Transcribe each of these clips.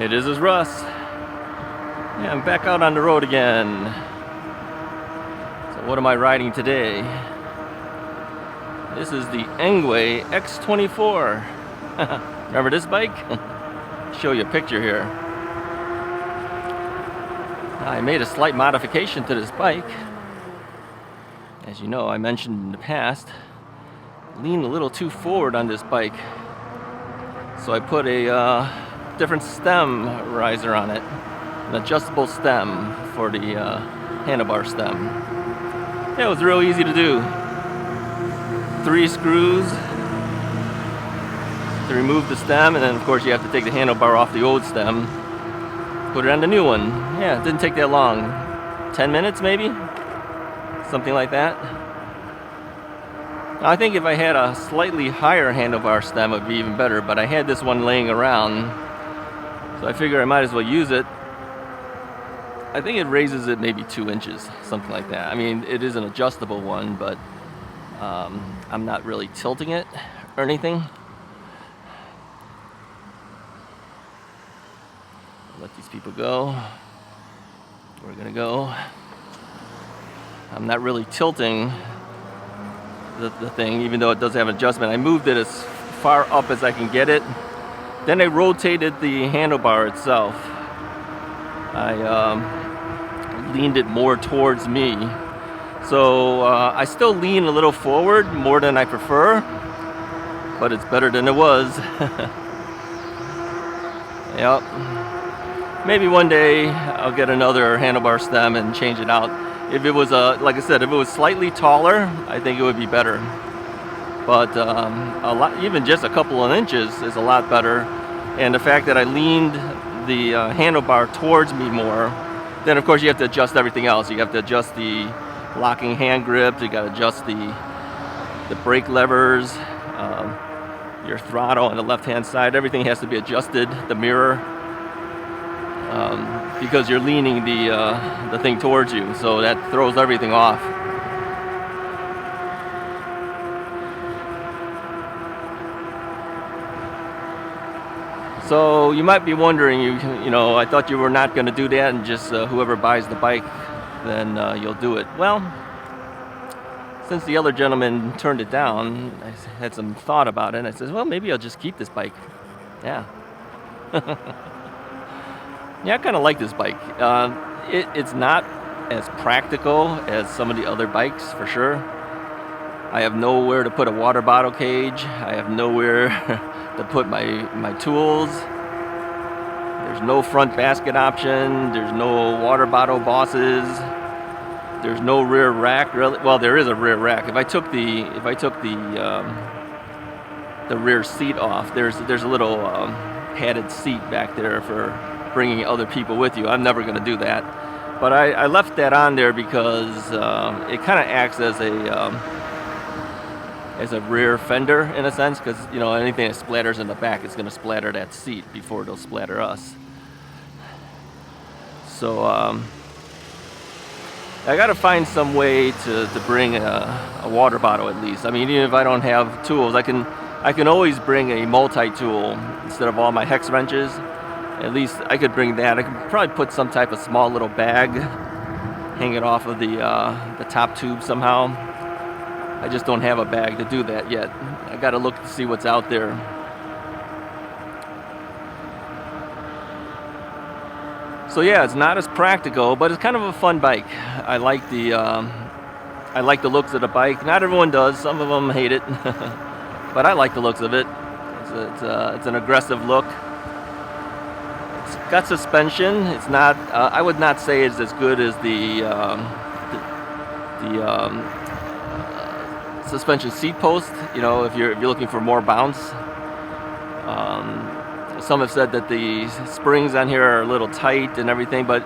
Hey, this is Russ. Yeah, I'm back out on the road again. So what am I riding today? This is the Engwe X24. Remember this bike? Show you a picture here. I made a slight modification to this bike. As you know, I mentioned in the past, lean a little too forward on this bike. So I put a different stem riser on it, an adjustable stem for the handlebar stem. Yeah, it was real easy to do. 3 screws to remove the stem, and then of course you have to take the handlebar off the old stem, put it on the new one. Yeah, it didn't take that long. 10 minutes maybe? Something like that. I think if I had a slightly higher handlebar stem, it would be even better, but I had this one laying around, so I figure I might as well use it. I think it raises it maybe 2 inches, something like that. I mean, it is an adjustable one, but I'm not really tilting it or anything. Let these people go. We're gonna go. I'm not really tilting the thing, even though it does have an adjustment. I moved it as far up as I can get it. Then I rotated the handlebar itself. I leaned it more towards me. So I still lean a little forward, more than I prefer, but it's better than it was. Yep. Maybe one day I'll get another handlebar stem and change it out. If it was, like I said, if it was slightly taller, I think it would be better. But a lot, even just a couple of inches is a lot better. And the fact that I leaned the handlebar towards me more, then of course you have to adjust everything else. You have to adjust the locking hand grip, you got to adjust the brake levers, your throttle on the left hand side, everything has to be adjusted, the mirror, because you're leaning the thing towards you, so that throws everything off. So you might be wondering, you know, I thought you were not going to do that, and just whoever buys the bike, then you'll do it. Well, since the other gentleman turned it down, I had some thought about it, and I said, well, maybe I'll just keep this bike. Yeah. Yeah, I kind of like this bike. It's not as practical as some of the other bikes, for sure. I have nowhere to put a water bottle cage. I have nowhere to put my tools. There's no front basket option. There's no water bottle bosses. There's no rear rack. Well, there is a rear rack. If I took the rear seat off, there's a little padded seat back there for bringing other people with you. I'm never going to do that. But I left that on there because it kind of acts as a rear fender in a sense, because you know, anything that splatters in the back is going to splatter that seat before it'll splatter us. So I got to find some way to bring a water bottle at least. I mean, even if I don't have tools, I can always bring a multi-tool instead of all my hex wrenches. At least I could bring that. I could probably put some type of small little bag, hang it off of the top tube somehow. I just don't have a bag to do that yet. I got to look to see what's out there. So yeah, it's not as practical, but it's kind of a fun bike. I like the looks of the bike. Not everyone does. Some of them hate it, but I like the looks of it. It's an aggressive look. It's got suspension. It's not. I would not say it's as good as the suspension seat post. You know, if you're looking for more bounce. Some have said that the springs on here are a little tight and everything, but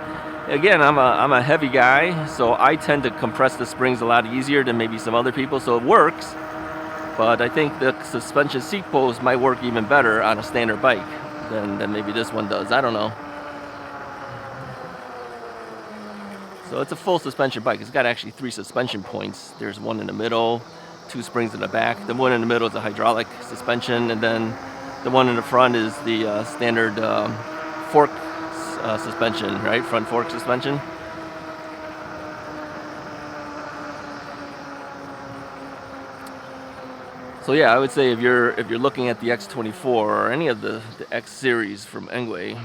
again, I'm a heavy guy, so I tend to compress the springs a lot easier than maybe some other people, so it works. But I think the suspension seat post might work even better on a standard bike than maybe this one does. I don't know. So it's a full suspension bike. It's got actually 3 suspension points. There's one in the middle, 2 springs in the back. The one in the middle is a hydraulic suspension, and then the one in the front is the standard fork suspension, right? Front fork suspension. So yeah, I would say if you're looking at the X24 or any of the X series from Engwe,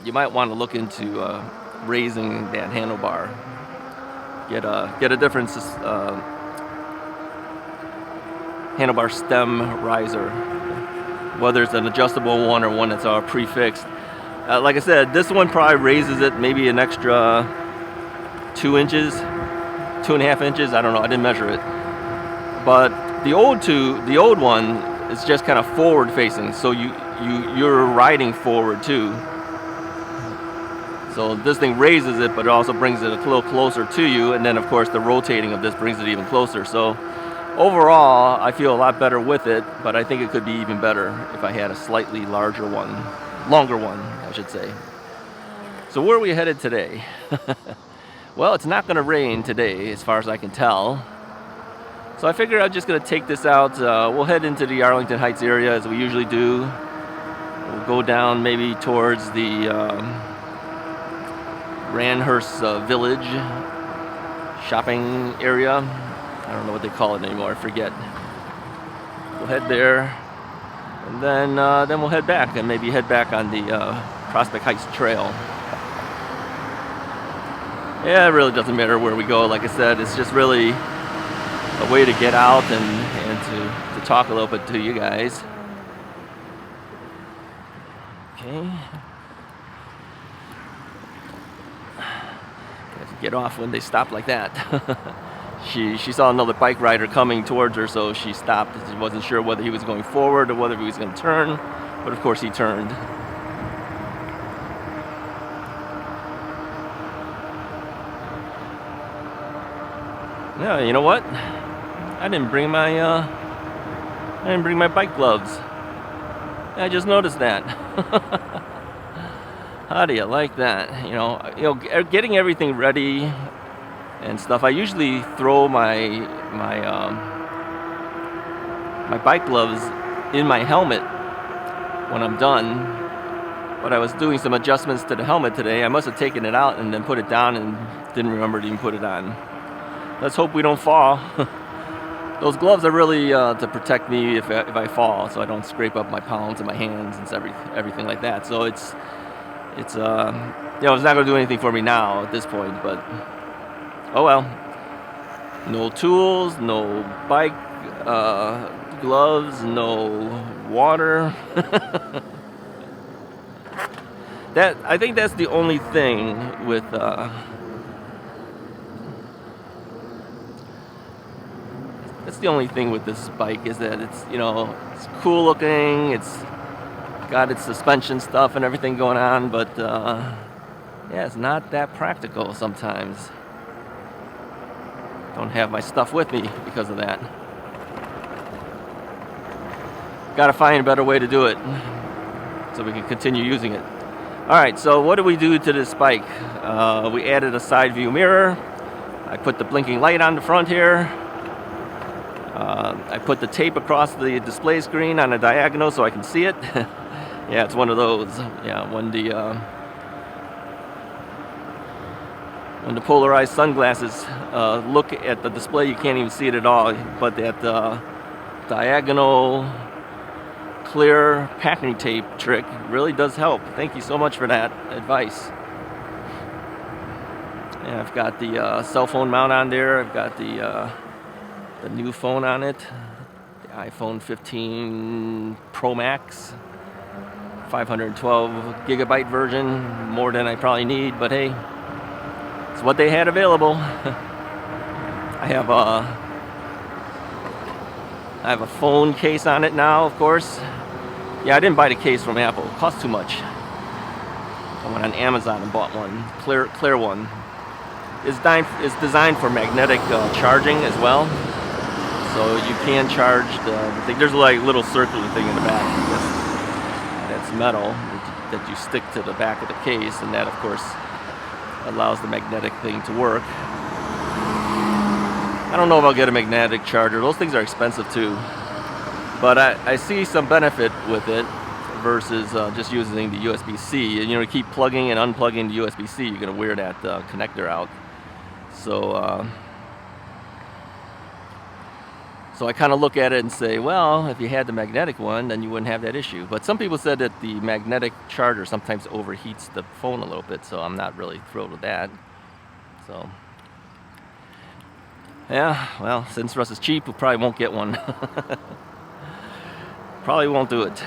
you might want to look into raising that handlebar. Get a different handlebar stem riser, whether it's an adjustable one or one that's prefixed. Like I said, this one probably raises it maybe an extra 2 inches, 2.5 inches. I don't know. I didn't measure it. But the old one is just kind of forward facing, so you're riding forward too. So this thing raises it, but it also brings it a little closer to you, and then of course the rotating of this brings it even closer. So overall, I feel a lot better with it, but I think it could be even better if I had a slightly larger one, longer one, I should say. So where are we headed today? Well, it's not going to rain today, as far as I can tell. So I figured I'm just going to take this out. We'll head into the Arlington Heights area as we usually do. We'll go down maybe towards the Randhurst Village shopping area. I don't know what they call it anymore. I forget. We'll head there, and then we'll head back, and maybe head back on the Prospect Heights Trail. Yeah, it really doesn't matter where we go. Like I said, it's just really a way to get out and to talk a little bit to you guys. Okay. Get off when they stop like that. She saw another bike rider coming towards her, so she stopped. She wasn't sure whether he was going forward or whether he was going to turn, but of course he turned. Yeah, you know what? I didn't bring my bike gloves. I just noticed that. How do you like that? You know, getting everything ready and stuff. I usually throw my bike gloves in my helmet when I'm done. But I was doing some adjustments to the helmet today. I must have taken it out and then put it down and didn't remember to even put it on. Let's hope we don't fall. Those gloves are really to protect me if I fall, so I don't scrape up my palms and my hands and everything like that. So it's it's not going to do anything for me now at this point, but oh well. No tools, no bike gloves, no water. I think that's the only thing with this bike, is that it's it's cool looking, it's got its suspension stuff and everything going on, but it's not that practical sometimes. Don't have my stuff with me because of that. Got to find a better way to do it so we can continue using it. Alright, so what do we do to this bike? We added a side view mirror. I put the blinking light on the front here. I put the tape across the display screen on a diagonal so I can see it. Yeah, it's one of those. Yeah, when the polarized sunglasses look at the display, you can't even see it at all. But that diagonal clear packing tape trick really does help. Thank you so much for that advice. Yeah, I've got the cell phone mount on there. I've got the new phone on it, the iPhone 15 Pro Max, 512 gigabyte version, more than I probably need, but hey, it's what they had available. I have a phone case on it now, of course. Yeah, I didn't buy the case from Apple. It cost too much. I went on Amazon and bought one, clear one. It's designed for magnetic charging as well. So you can charge the thing. There's like a little circular thing in the back that's metal that you stick to the back of the case, and that of course allows the magnetic thing to work. I don't know if I'll get a magnetic charger. Those things are expensive too. But I see some benefit with it. versus just using the USB-C. And, you know, keep plugging and unplugging the USB-C, you're going to wear that connector out. So, so I kind of look at it and say, well, if you had the magnetic one, then you wouldn't have that issue. But some people said that the magnetic charger sometimes overheats the phone a little bit, so I'm not really thrilled with that. So, yeah, well, since Russ is cheap, we probably won't get one. Probably won't do it.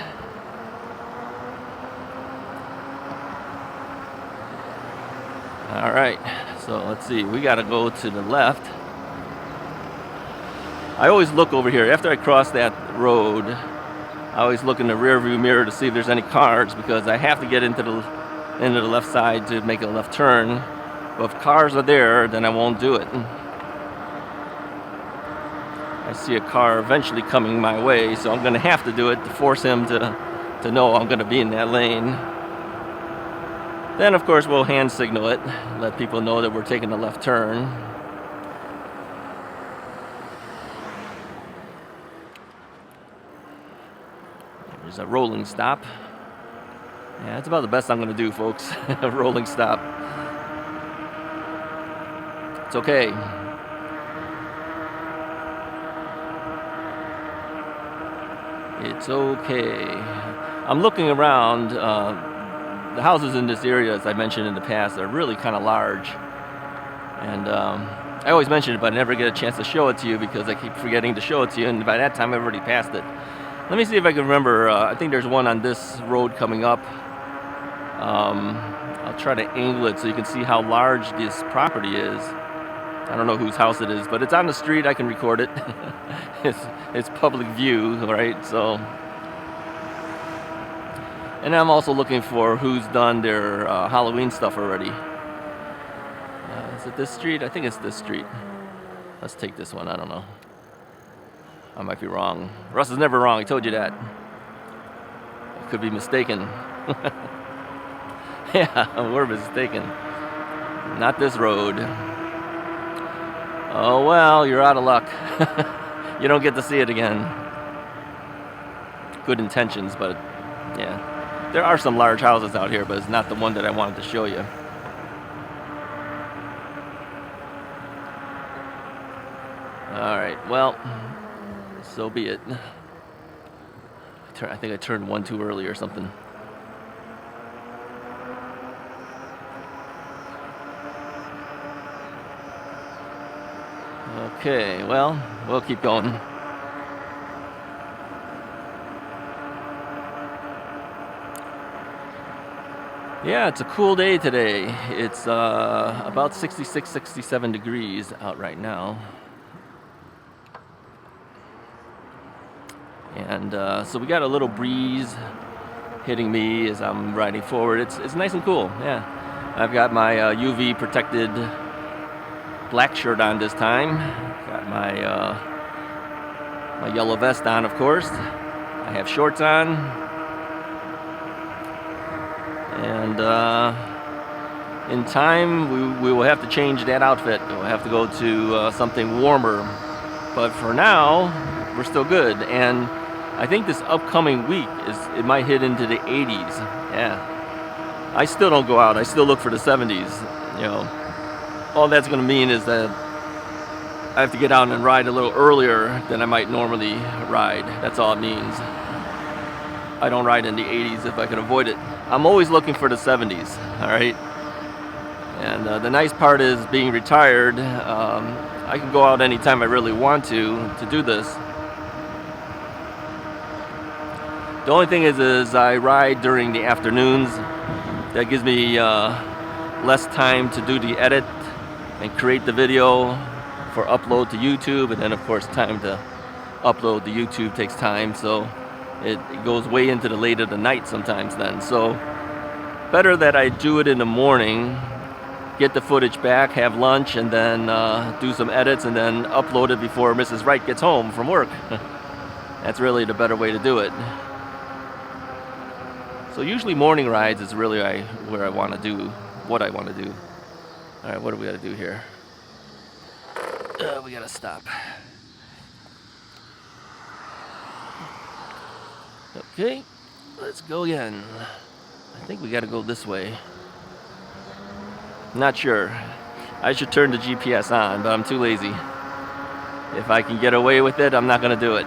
All right, so let's see. We got to go to the left. I always look over here. After I cross that road, I always look in the rear view mirror to see if there's any cars, because I have to get into the left side to make a left turn. But if cars are there, then I won't do it. I see a car eventually coming my way, so I'm going to have to do it to force him to know I'm going to be in that lane. Then, of course, we'll hand signal it, let people know that we're taking a left turn. There's a rolling stop. Yeah, that's about the best I'm going to do, folks. A rolling stop. It's okay. It's okay. I'm looking around. The houses in this area, as I mentioned in the past, are really kind of large. And I always mention it, but I never get a chance to show it to you because I keep forgetting to show it to you. And by that time, I've already passed it. Let me see if I can remember. I think there's one on this road coming up. I'll try to angle it so you can see how large this property is. I don't know whose house it is, but it's on the street. I can record it. It's public view, right? So, and I'm also looking for who's done their Halloween stuff already. Is it this street? I think it's this street. Let's take this one. I don't know. I might be wrong. Russ is never wrong. He told you that. I could be mistaken. Yeah, we're mistaken. Not this road. Oh well, you're out of luck. You don't get to see it again. Good intentions, but yeah. There are some large houses out here, but it's not the one that I wanted to show you. Alright, well, so be it. I think I turned one too early or something. Okay, well, we'll keep going. Yeah, it's a cool day today. It's about 66, 67 degrees out right now. And so we got a little breeze hitting me as I'm riding forward. It's nice and cool, yeah. I've got my UV protected black shirt on this time. Got my my yellow vest on, of course. I have shorts on. And in time, we will have to change that outfit. We'll have to go to something warmer. But for now, we're still good. And I think this upcoming week, it might hit into the 80s. Yeah. I still don't go out. I still look for the 70s. You know, all that's going to mean is that I have to get out and ride a little earlier than I might normally ride. That's all it means. I don't ride in the 80s if I can avoid it. I'm always looking for the 70s, all right? And the nice part is being retired, I can go out anytime I really want to do this. The only thing is I ride during the afternoons. That gives me less time to do the edit and create the video for upload to YouTube, and then of course time to upload to YouTube takes time, so it goes way into the late of the night sometimes then. So better that I do it in the morning, get the footage back, have lunch, and then do some edits and then upload it before Mrs. Wright gets home from work. That's really the better way to do it. So usually morning rides is really where I want to do what I want to do. All right, what do we got to do here? We got to stop. Okay. Let's go again. I think we got to go this way. Not sure. I should turn the GPS on, but I'm too lazy. If I can get away with it, I'm not going to do it.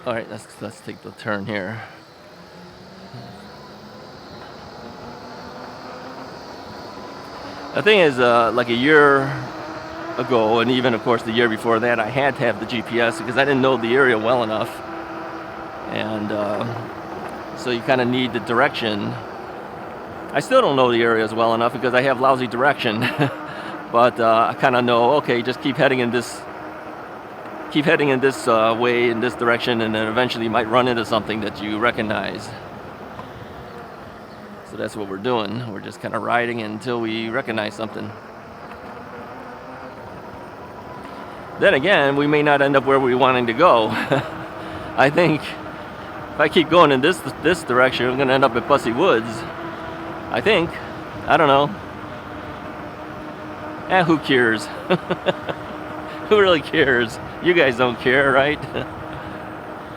All right, let's take the turn here. The thing is, like a year ago, and even of course the year before that, I had to have the GPS because I didn't know the area well enough, and so you kind of need the direction. I still don't know the areas well enough because I have lousy direction, but I kind of know. Okay, just keep heading in this way, in this direction, and then eventually you might run into something that you recognize. So that's what we're doing. We're just kind of riding until we recognize something. Then again, we may not end up where we're wanting to go. I think if I keep going in this direction, I'm going to end up at Bussy Woods. I think. I don't know. Who cares? Who really cares? You guys don't care, right?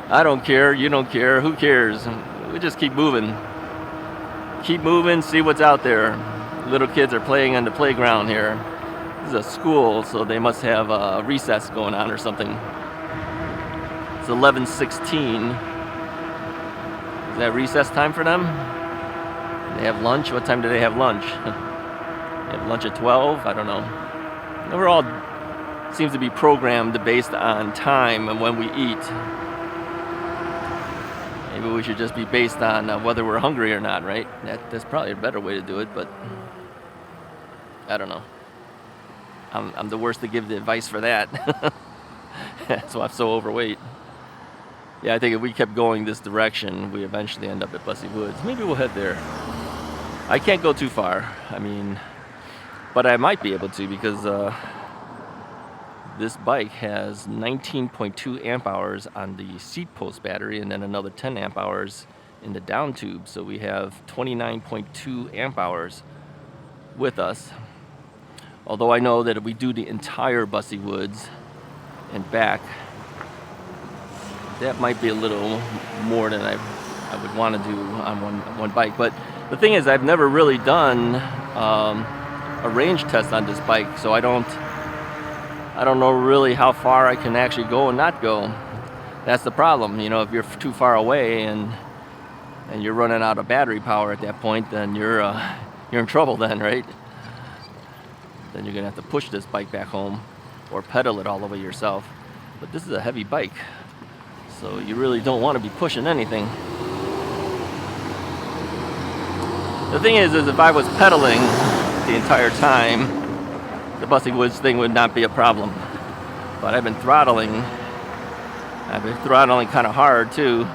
I don't care. You don't care. Who cares? We just keep moving. Keep moving, see what's out there. Little kids are playing on the playground here. This is a school, so they must have a recess going on or something. It's 11:16. Is that recess time for them? They have lunch? What time do they have lunch? They have lunch at 12? I don't know. We're all seems to be programmed based on time and when we eat. Maybe we should just be based on whether we're hungry or not, right? That's probably a better way to do it, but I don't know. I'm the worst to give the advice for that. That's why I'm so overweight. Yeah, I think if we kept going this direction, we eventually end up at Bussy Woods. Maybe we'll head there. I can't go too far. I mean, but I might be able to because this bike has 19.2 amp hours on the seat post battery and then another 10 amp hours in the down tube. So we have 29.2 amp hours with us. Although I know that if we do the entire Bussy Woods and back, that might be a little more than I would want to do on one bike. But the thing is, I've never really done a range test on this bike, so I don't know really how far I can actually go and not go. That's the problem. You know, if you're too far away and you're running out of battery power at that point, then you're in trouble then, right? Then you're gonna have to push this bike back home or pedal it all the way yourself. But this is a heavy bike, so you really don't want to be pushing anything. The thing is if I was pedaling the entire time, the Bussy Woods thing would not be a problem. But I've been throttling. Kind of hard too.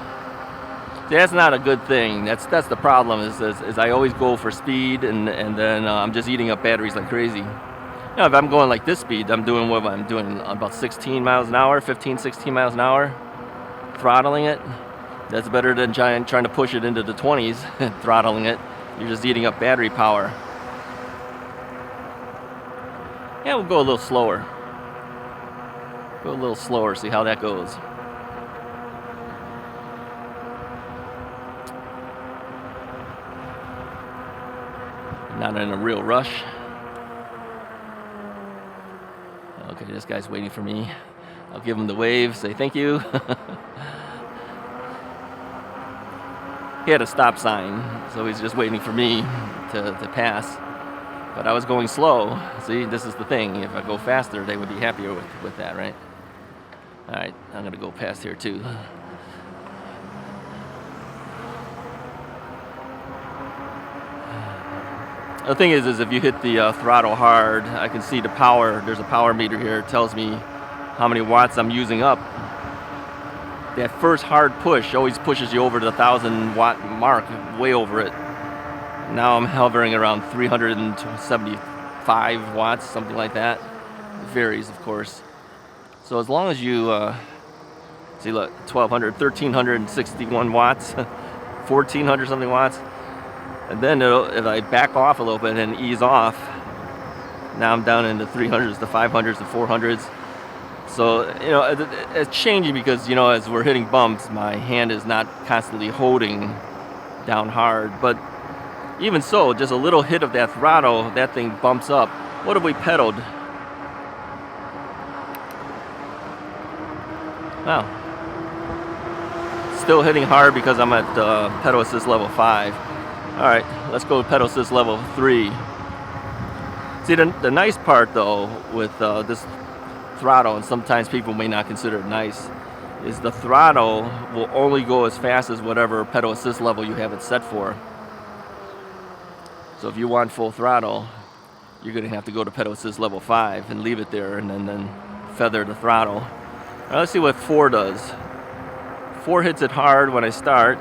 That's not a good thing. That's the problem. Is I always go for speed and then I'm just eating up batteries like crazy. You know, if I'm going like this speed, I'm doing what I'm doing about 16 miles an hour, 15, 16 miles an hour, throttling it. That's better than trying to push it into the 20s and throttling it. You're just eating up battery power. Yeah, we'll go a little slower. Go a little slower, see how that goes. Not in a real rush. Okay, this guy's waiting for me. I'll give him the wave, say thank you. He had a stop sign, so he's just waiting for me to pass. But I was going slow. See, this is the thing. If I go faster, they would be happier with that, right? All right, I'm going to go past here too. The thing is if you hit the throttle hard, I can see the power. There's a power meter here. It tells me how many watts I'm using up. That first hard push always pushes you over the 1,000 watt mark, way over it. Now I'm hovering around 375 watts, something like that. It varies, of course. So as long as you, see, look, 1,200, 1,361 watts, 1,400 something watts. And then if I back off a little bit and ease off, now I'm down into 300s, the 500s, the 400s. So, you know, it's changing because, you know, as we're hitting bumps, my hand is not constantly holding down hard. But even so, just a little hit of that throttle, that thing bumps up. What have we pedaled? Wow. Still hitting hard because I'm at pedal assist level 5. All right, let's go to pedal assist level 3. See, the nice part though with this throttle, and sometimes people may not consider it nice, is the throttle will only go as fast as whatever pedal assist level you have it set for. So if you want full throttle, you're going to have to go to pedal assist level 5 and leave it there, and then feather the throttle. Now let's see what 4 does. 4 hits it hard when I start.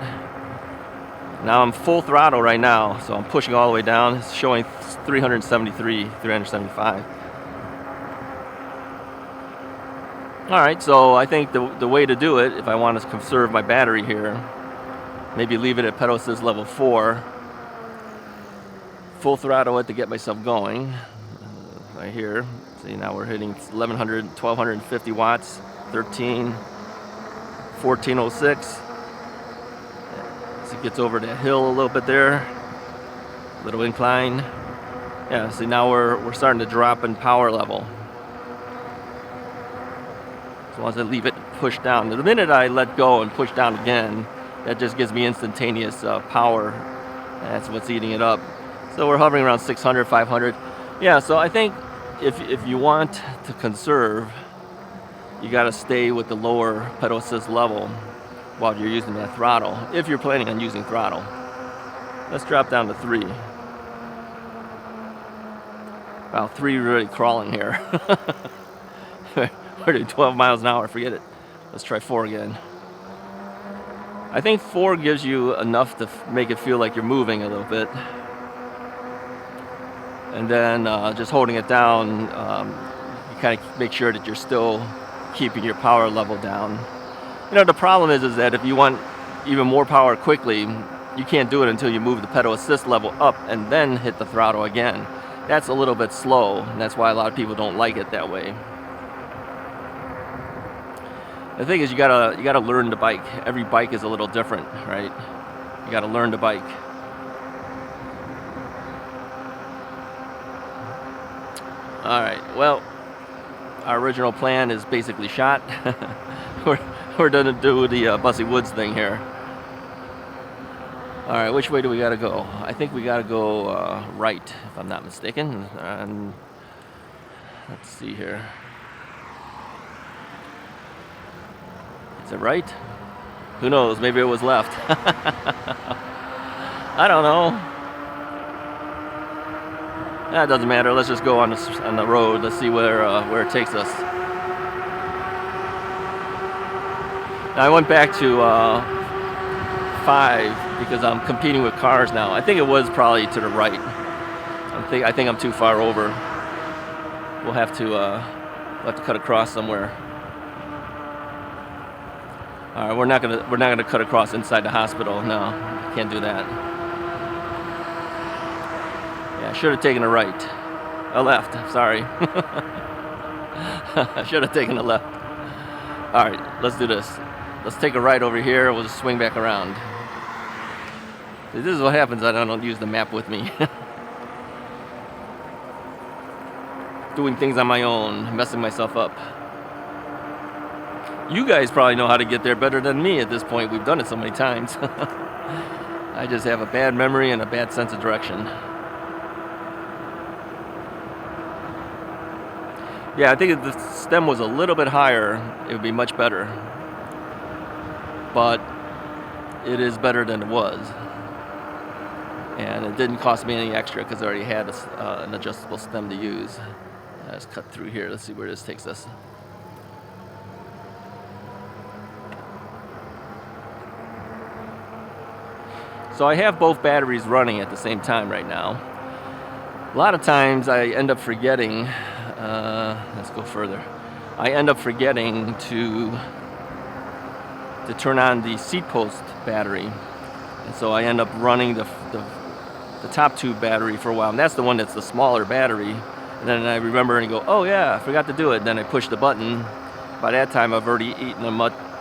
Now I'm full throttle right now, so I'm pushing all the way down. It's showing 373, 375. All right, so I think the way to do it, if I want to conserve my battery here, maybe leave it at pedal assist level 4. Full throttle it to get myself going. Right here. See, now we're hitting 1250 watts, 1406. As it gets over the hill a little bit there, little incline. Yeah, see, now we're starting to drop in power level. So once I leave it pushed down, the minute I let go and push down again, that just gives me instantaneous power. That's what's eating it up. So we're hovering around 600, 500. Yeah, so I think if you want to conserve, you got to stay with the lower pedal assist level while you're using that throttle, if you're planning on using throttle. Let's drop down to 3. Wow, 3 really crawling here. We're doing 12 miles an hour, forget it. Let's try 4 again. I think 4 gives you enough to make it feel like you're moving a little bit. And then just holding it down, you kind of make sure that you're still keeping your power level down. You know, the problem is that if you want even more power quickly, you can't do it until you move the pedal assist level up and then hit the throttle again. That's a little bit slow, and that's why a lot of people don't like it that way. The thing is, you gotta learn to bike. Every bike is a little different, right? You gotta learn to bike. All right, well, our original plan is basically shot. We're gonna do the Bussy Woods thing here. All right, which way do we gotta go? I think we gotta go right, if I'm not mistaken. And let's see here. Is it right? Who knows? Maybe it was left. I don't know. That doesn't matter. Let's just go on the road. Let's see where it takes us. Now, I went back to 5 because I'm competing with cars now. I think it was probably to the right. I think I'm too far over. We'll have to cut across somewhere. All right, we're not gonna cut across inside the hospital. No, can't do that. Yeah, I should have taken a right, a left. Sorry. I should have taken a left. All right, let's do this. Let's take a right over here. We'll just swing back around. This is what happens when I don't use the map with me. Doing things on my own, messing myself up. You guys probably know how to get there better than me at this point. We've done it so many times. I just have a bad memory and a bad sense of direction. Yeah, I think if the stem was a little bit higher, it would be much better. But it is better than it was. And it didn't cost me any extra because I already had an adjustable stem to use. Let's cut through here. Let's see where this takes us. So I have both batteries running at the same time right now. A lot of times I end up forgetting, let's go further. I end up forgetting to turn on the seat post battery. And so I end up running the top tube battery for a while. And that's the one that's the smaller battery. And then I remember and go, oh yeah, I forgot to do it. And then I push the button by that time I've already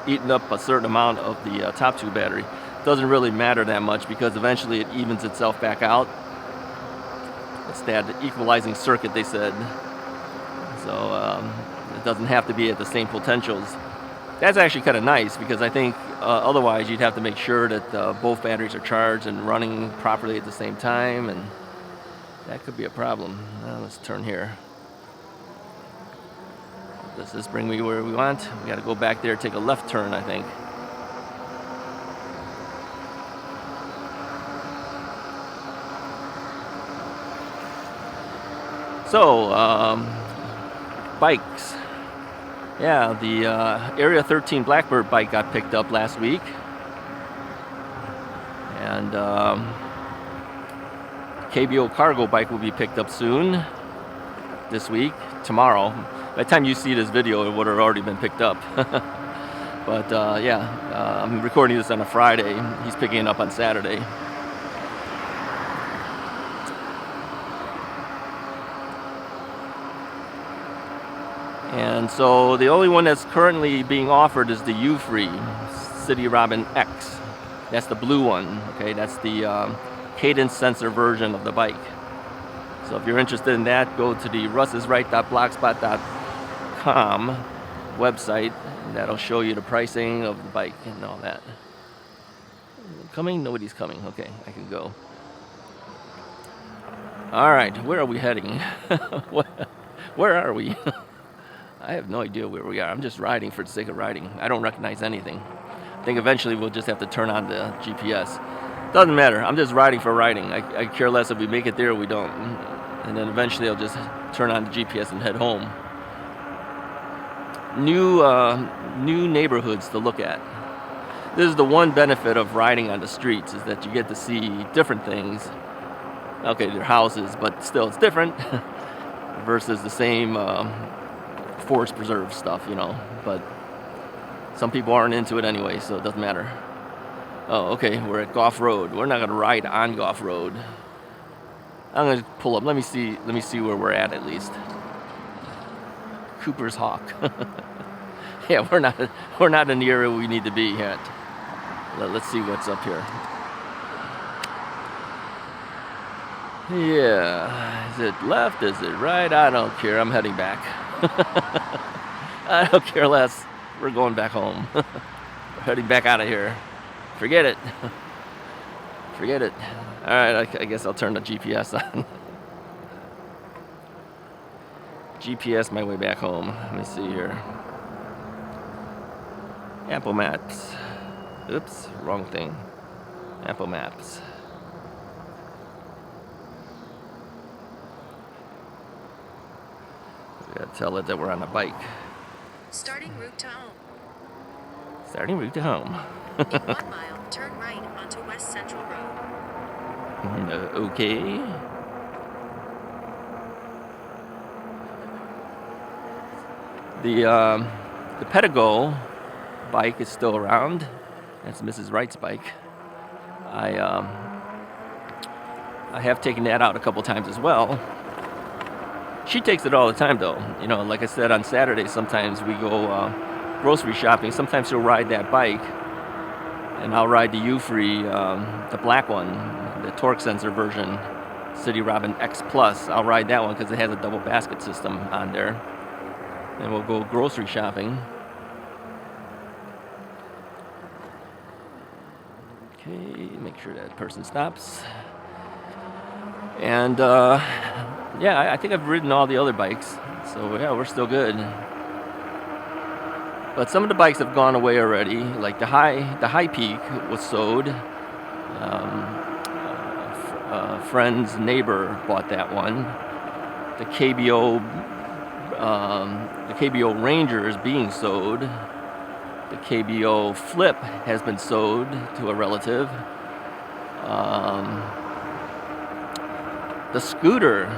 eaten up a certain amount of the top two battery. Doesn't really matter that much because eventually it evens itself back out. It's that equalizing circuit, they said. So it doesn't have to be at the same potentials. That's actually kind of nice because I think otherwise you'd have to make sure that both batteries are charged and running properly at the same time, and that could be a problem. Let's turn here. Does this bring me where we want? We got to go back there, take a left turn, I think. So, bikes. Yeah, the Area 13 Blackbird bike got picked up last week. And KBO cargo bike will be picked up soon. This week, tomorrow. By the time you see this video, it would have already been picked up. But yeah, I'm recording this on a Friday. He's picking it up on Saturday. And so the only one that's currently being offered is the Euphree City Robin X. That's the blue one. Okay, that's the cadence sensor version of the bike. So if you're interested in that, go to the RUSSISRIGHT.blogspot.com website, and that'll show you the pricing of the bike and all that. Coming? Nobody's coming. Okay, I can go. All right, where are we heading? Where are we? I have no idea where we are. I'm just riding for the sake of riding. I don't recognize anything. I think eventually we'll just have to turn on the GPS. Doesn't matter. I'm just riding for riding. I care less if we make it there or we don't. And then eventually I'll just turn on the GPS and head home. New neighborhoods to look at. This is the one benefit of riding on the streets, is that you get to see different things. Okay, they're houses, but still it's different versus the same forest preserve stuff, you know. But some people aren't into it anyway, so it doesn't matter. Oh, okay, we're at Goff Road. We're not gonna ride on Goff Road. I'm gonna pull up. Let me see where we're at least. Cooper's Hawk. Yeah, we're not in the area we need to be yet. Let's see what's up here. Yeah, is it left? Is it right? I don't care. I'm heading back. I don't care less. We're going back home. We're heading back out of here. Forget it. Forget it. All right, I guess I'll turn the GPS on. GPS my way back home. Let me see here. Apple Maps. Oops, wrong thing. Apple Maps. We gotta tell it that we're on a bike. Starting route to home. Starting route to home. In 1 mile, turn right onto West Central Road. Okay. The Pedigo bike is still around. That's Mrs. Wright's bike. I have taken that out a couple times as well. She takes it all the time, though. You know, like I said, on Saturday, sometimes we go grocery shopping. Sometimes she'll ride that bike, and I'll ride the Euphree, the black one, the torque sensor version, City Robin X Plus. I'll ride that one because it has a double basket system on there. And we'll go grocery shopping. Okay, make sure that person stops. And yeah, I think I've ridden all the other bikes, so yeah, we're still good. But some of the bikes have gone away already. Like the high peak was sold. A friend's neighbor bought that one. The KBO Ranger is being sold. The KBO Flip has been sold to a relative. The scooter,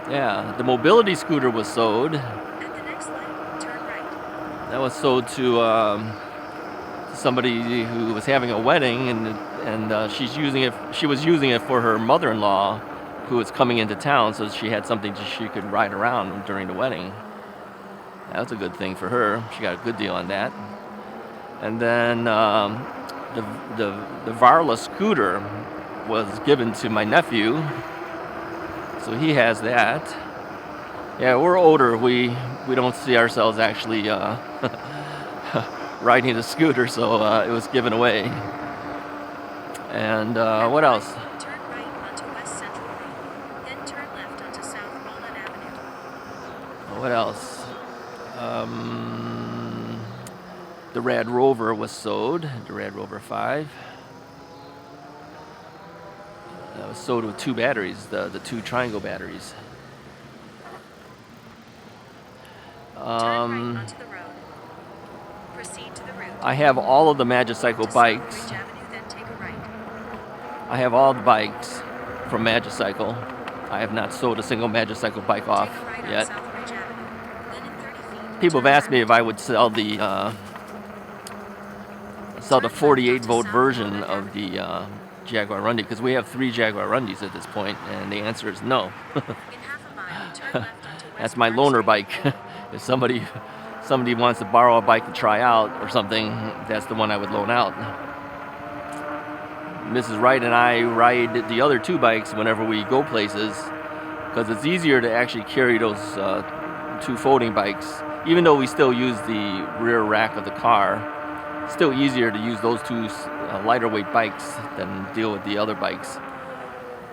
yeah, the mobility scooter was sold. At the next light, turn right. That was sold to somebody who was having a wedding, and she was using it for her mother-in-law, who was coming into town, so she had something she could ride around during the wedding. That was a good thing for her. She got a good deal on that. And then the Varla scooter was given to my nephew, so he has that. Yeah, we're older. We don't see ourselves actually riding a scooter, so it was given away. And what else? Turn right onto West Central Road, then turn left onto South Walnut Avenue. What else? The Rad Rover was sold, the Rad Rover 5. That was sold with 2 batteries, the 2 triangle batteries. Turn right onto the road. Proceed to the route. I have all of the Magicycle bikes. South Ridge Avenue, then take a right. I have all the bikes from Magicycle. I have not sold a single Magicycle bike off Take a right on yet. South Ridge Avenue. Then in 30 feet, People have turn asked me left. if I would sell the 48 volt version of the Jaguar Rundy, because we have 3 Jaguar Rundys at this point, and the answer is no. In half a mile, turn left onto West That's my Park loaner Street. bike. If somebody wants to borrow a bike to try out or something, that's the one I would loan out. Mrs. Wright and I ride the other 2 bikes whenever we go places, because it's easier to actually carry those 2 folding bikes, even though we still use the rear rack of the car. Still easier to use those 2 lighter weight bikes than deal with the other bikes.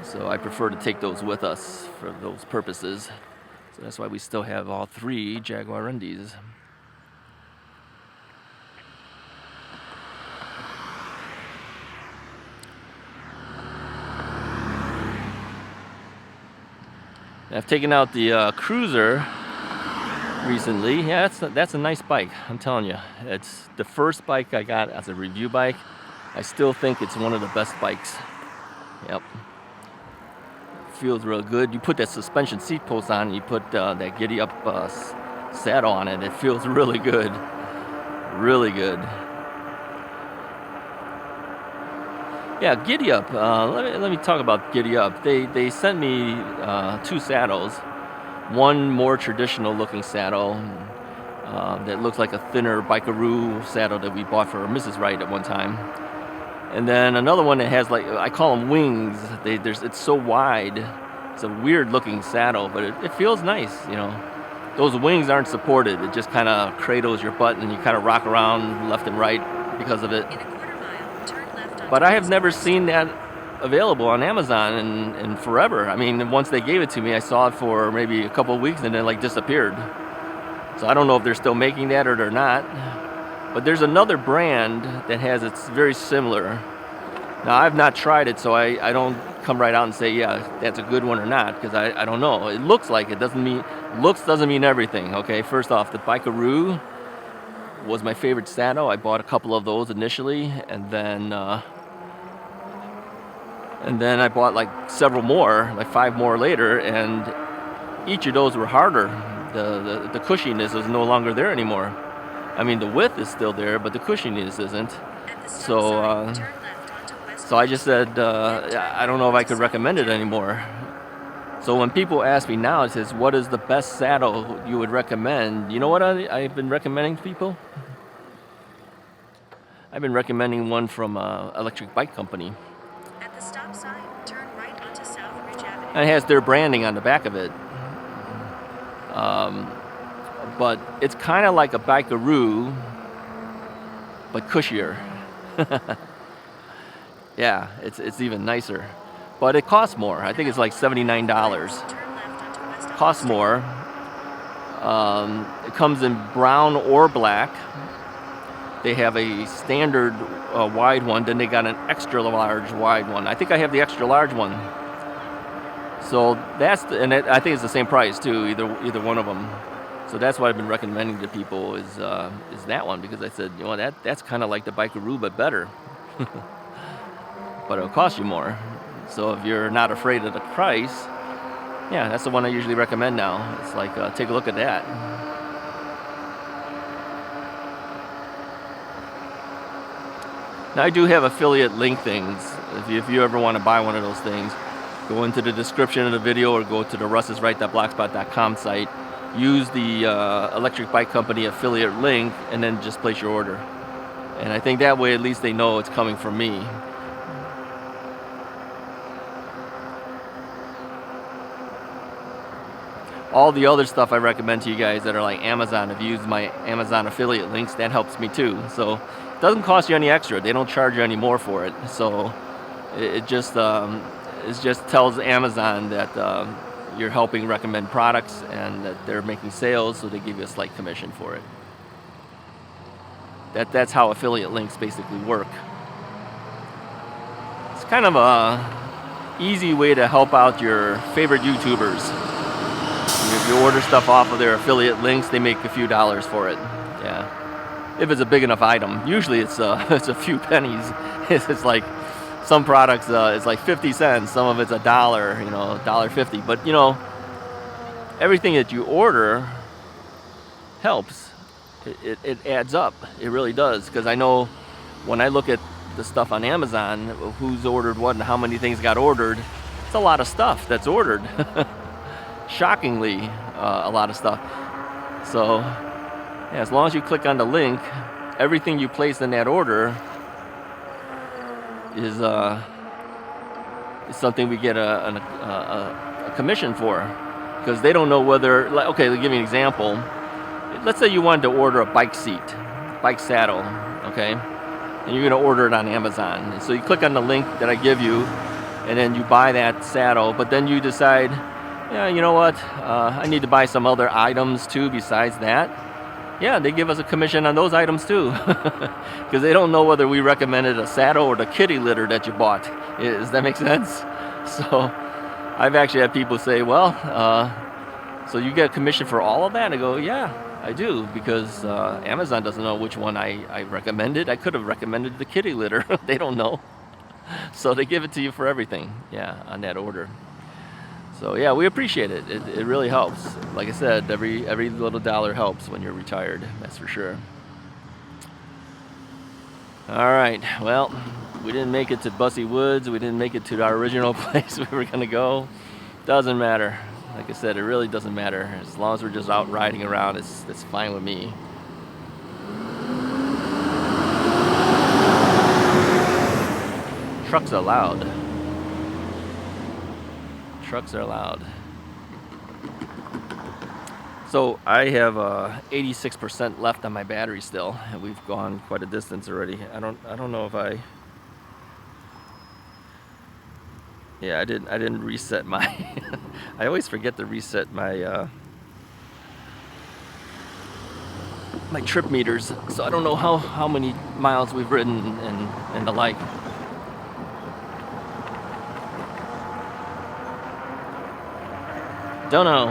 So I prefer to take those with us for those purposes. So that's why we still have all 3 Jaguar Rundys. I've taken out the Cruiser recently. Yeah, that's a nice bike. I'm telling you, it's the first bike I got as a review bike. I still think it's one of the best bikes. Yep, feels real good. You put that suspension seat post on, and you put that giddy up saddle on it. It feels really good, really good. Yeah, Giddy Up. Let me talk about Giddy Up. They sent me 2 saddles. One more traditional looking saddle that looks like a thinner bikaroo saddle that we bought for Mrs. Wright at one time. And then another one that has, like, I call them wings. It's so wide. It's a weird looking saddle, but it feels nice, you know. Those wings aren't supported. It just kind of cradles your butt and you kind of rock around left and right because of it. In a quarter mile, turn left onto But I have West never Park seen that available on Amazon in forever. I mean, once they gave it to me, I saw it for maybe a couple of weeks and then it like disappeared. So I don't know if they're still making that or they're not. But there's another brand that has it's very similar. Now I've not tried it, so I don't come right out and say, yeah, that's a good one or not, because I don't know. It looks like it. Looks doesn't mean everything. Okay, first off, the Bikaroo was my favorite saddle. I bought a couple of those initially, and then I bought like several more, like 5 more later, and each of those were harder. The cushioniness is no longer there anymore. I mean, the width is still there, but the cushioniness isn't. At the stop So, sign, turn left onto West So I Park just Street. said, I don't know if I could recommend it anymore. So when people ask me now, it says, what is the best saddle you would recommend? You know what I've been recommending to people? I've been recommending one from Electric Bike Company. At the stop sign, turn right onto South Ridge Avenue. And it has their branding on the back of it. But it's kind of like a Bikaroo, but cushier. Yeah, it's even nicer. But it costs more. I think it's like $79. Turn left onto West Costs Street. more. It comes in brown or black. They have a standard wide one, then they got an extra large wide one. I think I have the extra large one. So I think it's the same price too, either one of them. So that's what I've been recommending to people is that one, because I said, you know, that's kind of like the Bikaroo but better. But it'll cost you more. So if you're not afraid of the price, yeah, that's the one I usually recommend now. It's like, take a look at that. Now I do have affiliate link things. If you ever want to buy one of those things, go into the description of the video or go to the RUSSISRIGHT.blogspot.com site. use the electric bike company affiliate link and then just place your order. And I think that way at least they know it's coming from me. All the other stuff I recommend to you guys that are like Amazon, if you use my Amazon affiliate links, that helps me too. So it doesn't cost you any extra. They don't charge you any more for it. So it just tells Amazon that you're helping recommend products and that they're making sales, so they give you a slight commission for it. That's how affiliate links basically work. It's kind of a easy way to help out your favorite YouTubers. If you order stuff off of their affiliate links, they make a few dollars for it. Yeah, if it's a big enough item. Usually it's a few pennies. It's like some products it's like 50 cents. Some of it's $1, $1.50. But everything that you order helps. It adds up. It really does. Because I know when I look at the stuff on Amazon, who's ordered what and how many things got ordered, it's a lot of stuff that's ordered. Shockingly, a lot of stuff. So, yeah, as long as you click on the link, everything you place in that order is something we get a commission for, because they don't know whether. Okay, let me give you an example. Let's say you wanted to order a bike seat, bike saddle, okay, and you're going to order it on Amazon. And so you click on the link that I give you, and then you buy that saddle. But then you decide, yeah, you know what? I need to buy some other items too besides that. Yeah, they give us a commission on those items too, because they don't know whether we recommended a saddle or the kitty litter that you bought. Does that make sense? So I've actually had people say, well, so you get a commission for all of that? I go, yeah, I do, because Amazon doesn't know which one I recommended. I could have recommended the kitty litter. They don't know. So they give it to you for everything, yeah, on that order. So yeah, we appreciate it. It really helps. Like I said, every little dollar helps when you're retired. That's for sure. All right. Well, we didn't make it to Bussy Woods. We didn't make it to our original place we were gonna go. Doesn't matter. Like I said, it really doesn't matter. As long as we're just out riding around, it's fine with me. Trucks are loud. Trucks are loud. So I have 86% left on my battery still, and we've gone quite a distance already. I don't know if I didn't reset my I always forget to reset my my trip meters, so I don't know how many miles we've ridden and the like. Don't know.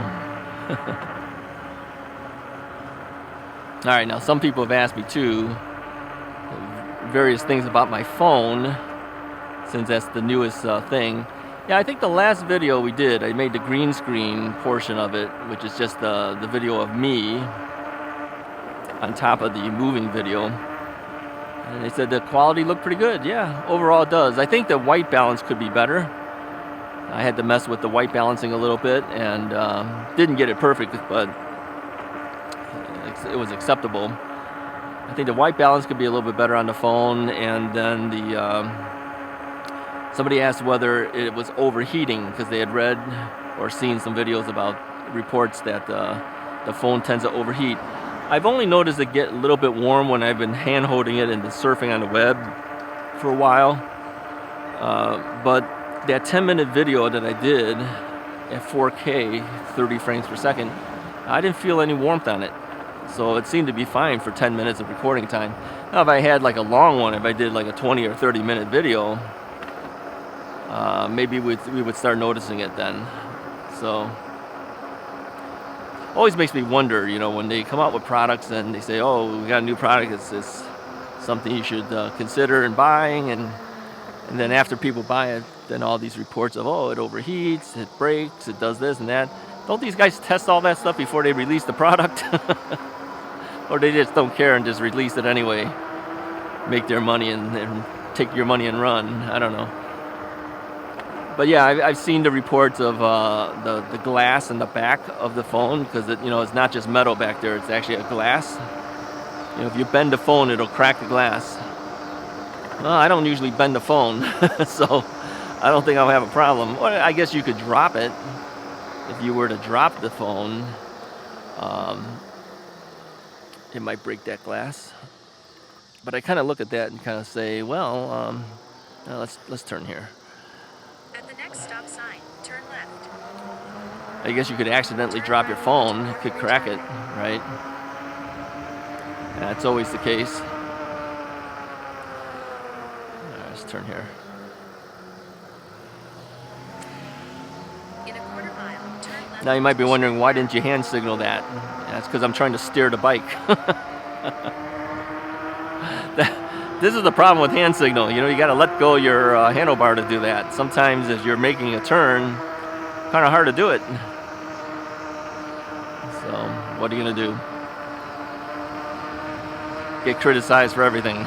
All right, now some people have asked me too various things about my phone, since that's the newest thing. Yeah, I think the last video we did, I made the green screen portion of it, which is just the video of me on top of the moving video. And they said the quality looked pretty good. Yeah, overall it does. I think the white balance could be better. I had to mess with the white balancing a little bit and didn't get it perfect, but it was acceptable. I think the white balance could be a little bit better on the phone, and then somebody asked whether it was overheating, because they had read or seen some videos about reports that the phone tends to overheat. I've only noticed it get a little bit warm when I've been hand holding it and surfing on the web for a while, but that 10-minute video that I did at 4K, 30 frames per second, I didn't feel any warmth on it. So it seemed to be fine for 10 minutes of recording time. Now if I had like a long one, if I did like a 20 or 30 minute video, maybe we would start noticing it then. So always makes me wonder, when they come out with products and they say, oh, we got a new product, it's something you should consider in buying, and then after people buy it, then all these reports of, oh, it overheats, it breaks, it does this and that. Don't these guys test all that stuff before they release the product? Or they just don't care and just release it anyway, make their money and take your money and run? I don't know. But yeah, I've seen the reports of the glass in the back of the phone, because it's not just metal back there; it's actually a glass. If you bend the phone, it'll crack the glass. Well, I don't usually bend the phone, so I don't think I'll have a problem. Well, I guess you could drop it. If you were to drop the phone, it might break that glass. But I kind of look at that and kind of say, well, let's turn here. At the next stop sign, turn left. I guess you could accidentally drop your phone. It could crack it, right? That's always the case. Let's turn here. In a quarter mile, turn left. Now you might be wondering, why didn't you hand signal that? That's because I'm trying to steer the bike. This is the problem with hand signal. You got to let go your handlebar to do that. Sometimes as you're making a turn, kind of hard to do it. So what are you going to do? Get criticized for everything.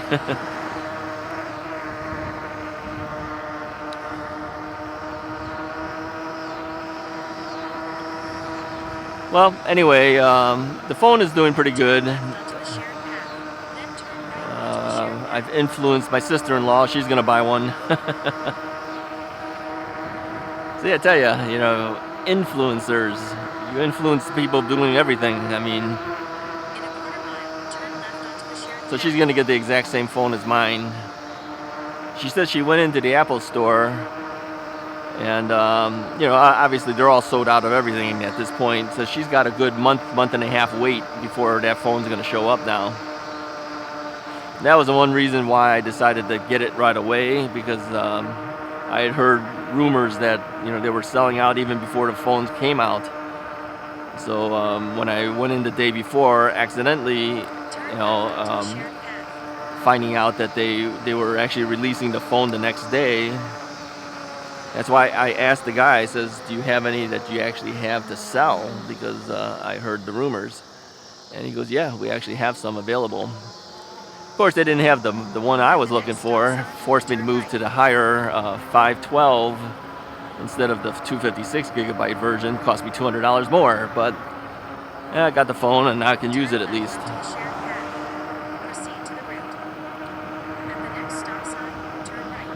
Well, anyway, the phone is doing pretty good. I've influenced my sister-in-law. She's going to buy one. See, I tell you, influencers. You influence people doing everything. I mean, so she's going to get the exact same phone as mine. She said she went into the Apple store, and obviously they're all sold out of everything at this point. So she's got a good month and a half wait before that phone's going to show up now. That was the one reason why I decided to get it right away, because I had heard rumors that they were selling out even before the phones came out. So when I went in the day before, accidentally, finding out that they were actually releasing the phone the next day. That's why I asked the guy. I says, "Do you have any that you actually have to sell?" Because I heard the rumors, and he goes, "Yeah, we actually have some available." Of course, they didn't have the one I was looking for. Forced me to move to the higher 512 instead of the 256 gigabyte version. Cost me $200 more, but I got the phone and now I can use it at least. Proceed to the route. At the next stop sign, turn right.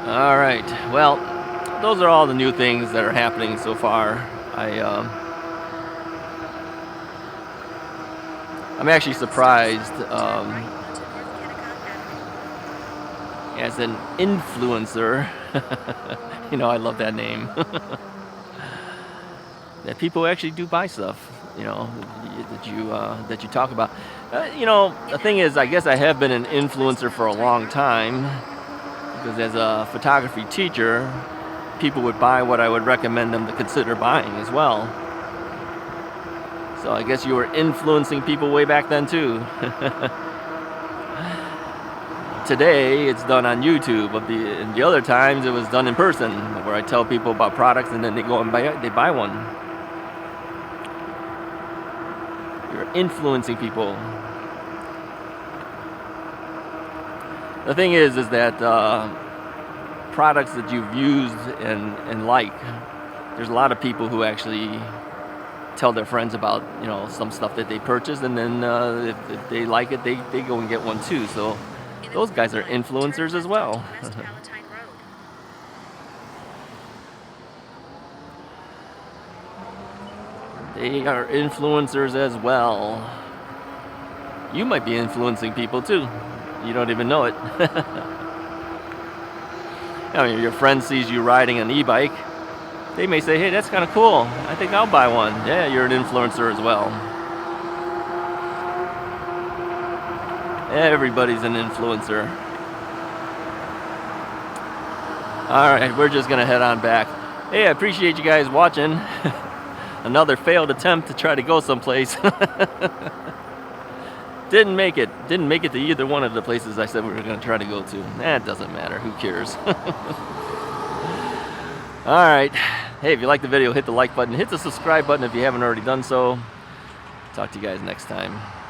All right. Well, those are all the new things that are happening so far. I'm actually surprised as an influencer. I love that name. That people actually do buy stuff. That you talk about. The thing is, I guess I have been an influencer for a long time, because as a photography teacher, people would buy what I would recommend them to consider buying as well. So I guess you were influencing people way back then too. Today it's done on YouTube, but the other times it was done in person, where I tell people about products and then they go and buy one. You're influencing people. The thing is that products that you've used and like, there's a lot of people who actually tell their friends about some stuff that they purchased, and then if they like it, they go and get one too. So those guys are influencers as well. They are influencers as well. You might be influencing people too. You don't even know it. Your friend sees you riding an e-bike. They may say, "Hey, that's kind of cool. I think I'll buy one." Yeah, you're an influencer as well. Everybody's an influencer. All right, we're just gonna head on back. Hey, I appreciate you guys watching. Another failed attempt to try to go someplace. Didn't make it to either one of the places I said we were going to try to go to. It doesn't matter. Who cares? All right. Hey, if you like the video, hit the like button. Hit the subscribe button if you haven't already done so. Talk to you guys next time.